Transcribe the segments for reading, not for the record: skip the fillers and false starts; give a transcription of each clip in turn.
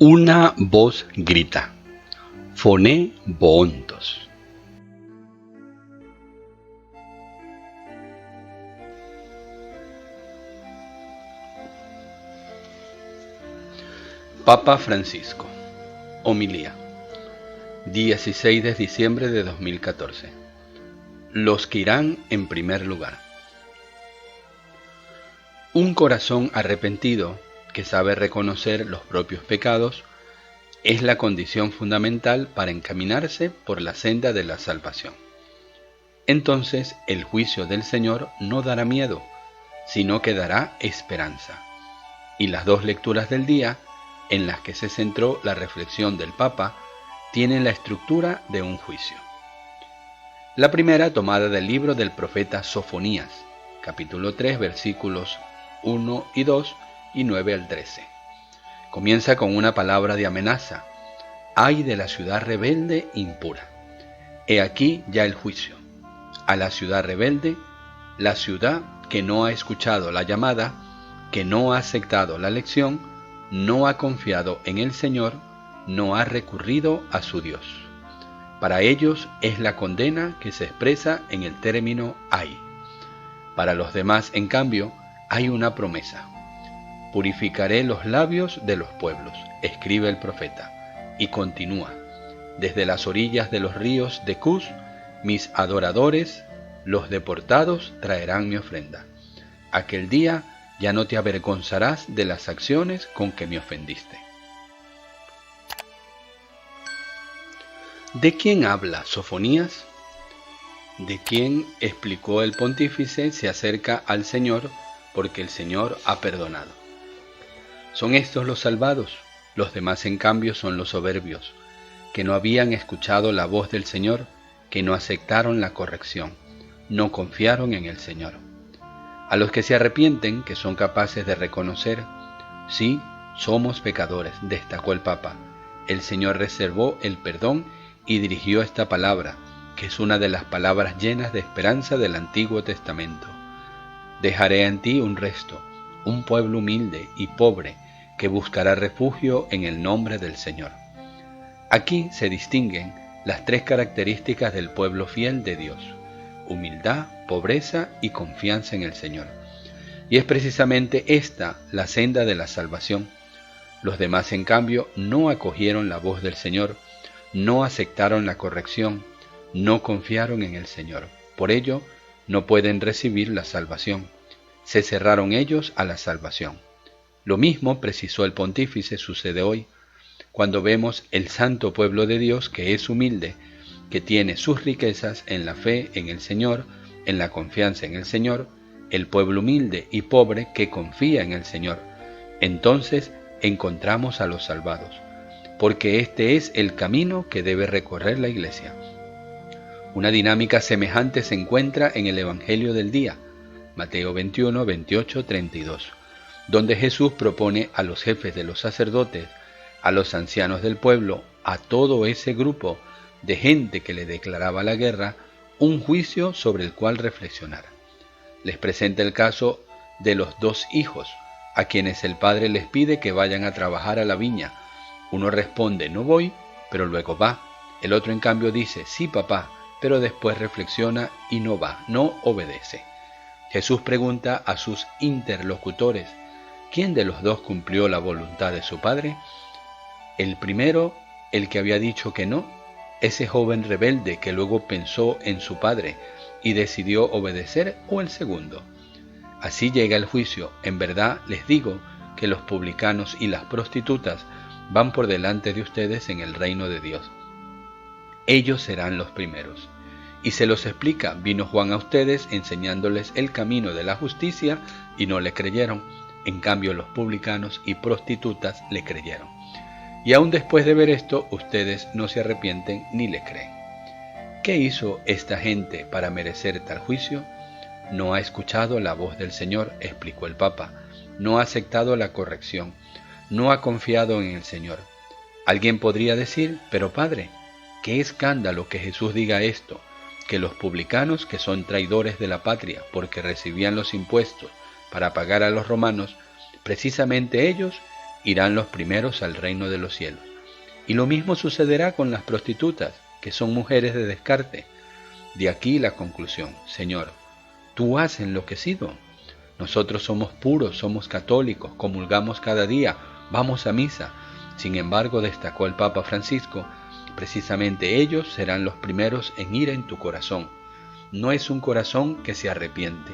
Una voz grita: «Phone boontos». Papa Francisco. Homilía. 16 de diciembre de 2014. Los que irán en primer lugar. Un corazón arrepentido que sabe reconocer los propios pecados es la condición fundamental para encaminarse por la senda de la salvación. Entonces el juicio del Señor no dará miedo, sino que dará esperanza. Y las dos lecturas del día, en las que se centró la reflexión del Papa, tienen la estructura de un juicio. La primera tomada del libro del profeta Sofonías, capítulo 3, versículos 1 y 2 y 9 al 13. Comienza con una palabra de amenaza: «Ay de la ciudad rebelde impura». He aquí ya el juicio. A la ciudad rebelde, la ciudad que no ha escuchado la llamada, que no ha aceptado la lección, no ha confiado en el Señor, no ha recurrido a su Dios. Para ellos es la condena que se expresa en el término ay. Para los demás, en cambio, hay una promesa: «Purificaré los labios de los pueblos», escribe el profeta, y continúa: «Desde las orillas de los ríos de Cus, mis adoradores, los deportados, traerán mi ofrenda. Aquel día ya no te avergonzarás de las acciones con que me ofendiste». ¿De quién habla Sofonías? ¿De quién, explicó el pontífice, se acerca al Señor porque el Señor ha perdonado? Son estos los salvados, los demás en cambio son los soberbios, que no habían escuchado la voz del Señor, que no aceptaron la corrección, no confiaron en el Señor. A los que se arrepienten, que son capaces de reconocer: «Sí, somos pecadores», destacó el Papa, el Señor reservó el perdón y dirigió esta palabra, que es una de las palabras llenas de esperanza del Antiguo Testamento: «Dejaré en ti un resto, un pueblo humilde y pobre que buscará refugio en el nombre del Señor». Aquí se distinguen las tres características del pueblo fiel de Dios: humildad, pobreza y confianza en el Señor. Y es precisamente esta la senda de la salvación. Los demás, en cambio, no acogieron la voz del Señor, no aceptaron la corrección, no confiaron en el Señor. Por ello, no pueden recibir la salvación. Se cerraron ellos a la salvación. Lo mismo, precisó el pontífice, sucede hoy, cuando vemos el santo pueblo de Dios que es humilde, que tiene sus riquezas en la fe en el Señor, en la confianza en el Señor, el pueblo humilde y pobre que confía en el Señor. Entonces encontramos a los salvados, porque este es el camino que debe recorrer la Iglesia. Una dinámica semejante se encuentra en el Evangelio del día, Mateo 21, 28, 32, donde Jesús propone a los jefes de los sacerdotes, a los ancianos del pueblo, a todo ese grupo de gente que le declaraba la guerra, un juicio sobre el cual reflexionar. Les presenta el caso de los dos hijos, a quienes el padre les pide que vayan a trabajar a la viña. Uno responde: «No voy», pero luego va. El otro, en cambio, dice: «Sí, papá», pero después reflexiona y no va, no obedece. Jesús pregunta a sus interlocutores: ¿quién de los dos cumplió la voluntad de su padre? El primero, el que había dicho que no, ese joven rebelde que luego pensó en su padre y decidió obedecer, o el segundo. Así llega el juicio. En verdad les digo que los publicanos y las prostitutas van por delante de ustedes en el reino de Dios. Ellos serán los primeros. Y se los explica: vino Juan a ustedes enseñándoles el camino de la justicia y no le creyeron. En cambio los publicanos y prostitutas le creyeron. Y aún después de ver esto, ustedes no se arrepienten ni le creen. ¿Qué hizo esta gente para merecer tal juicio? No ha escuchado la voz del Señor, explicó el Papa. No ha aceptado la corrección. No ha confiado en el Señor. Alguien podría decir: «Pero padre, qué escándalo que Jesús diga esto, que los publicanos, que son traidores de la patria porque recibían los impuestos para pagar a los romanos, precisamente ellos irán los primeros al reino de los cielos. Y lo mismo sucederá con las prostitutas, que son mujeres de descarte. De aquí la conclusión: Señor, ¿tú has enloquecido? Nosotros somos puros, somos católicos, comulgamos cada día, vamos a misa. Sin embargo, destacó el Papa Francisco, precisamente ellos serán los primeros en ir en tu corazón. No es un corazón que se arrepiente.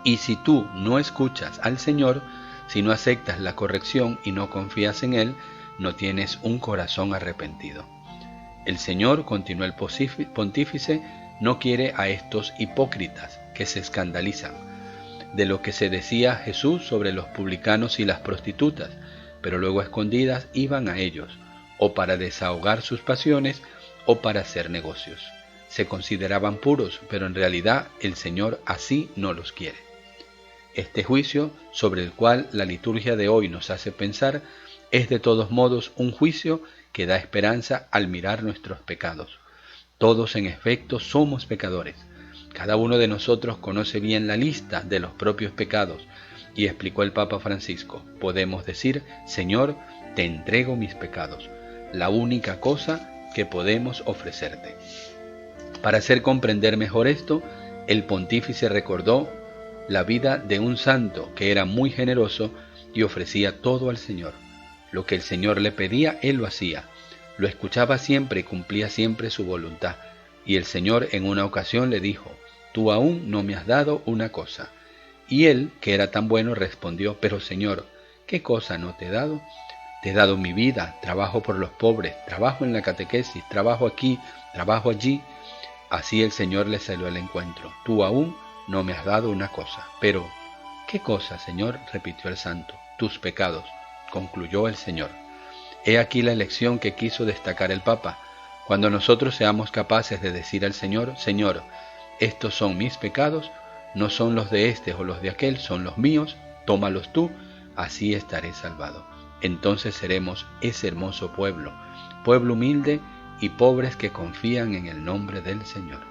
Y si tú no escuchas al Señor, si no aceptas la corrección y no confías en Él, no tienes un corazón arrepentido. El Señor, continuó el pontífice, no quiere a estos hipócritas que se escandalizan de lo que se decía Jesús sobre los publicanos y las prostitutas, pero luego a escondidas iban a ellos, o para desahogar sus pasiones o para hacer negocios. Se consideraban puros, pero en realidad el Señor así no los quiere. Este juicio, sobre el cual la liturgia de hoy nos hace pensar, es de todos modos un juicio que da esperanza al mirar nuestros pecados. Todos en efecto somos pecadores. Cada uno de nosotros conoce bien la lista de los propios pecados, y explicó el Papa Francisco, podemos decir: Señor, te entrego mis pecados, la única cosa que podemos ofrecerte. Para hacer comprender mejor esto, el pontífice recordó la vida de un santo que era muy generoso y ofrecía todo al Señor. Lo que el Señor le pedía, él lo hacía. Lo escuchaba siempre y cumplía siempre su voluntad. Y el Señor en una ocasión le dijo: tú aún no me has dado una cosa. Y él, que era tan bueno, respondió: pero Señor, ¿qué cosa no te he dado? Te he dado mi vida, trabajo por los pobres, trabajo en la catequesis, trabajo aquí, trabajo allí. Así el Señor le salió al encuentro: tú aún no me has dado una cosa. Pero, ¿qué cosa, Señor?, repitió el santo. Tus pecados, concluyó el Señor. He aquí la lección que quiso destacar el Papa. Cuando nosotros seamos capaces de decir al Señor: Señor, estos son mis pecados, no son los de este o los de aquel, son los míos, tómalos tú, así estaré salvado. Entonces seremos ese hermoso pueblo, pueblo humilde y pobres que confían en el nombre del Señor.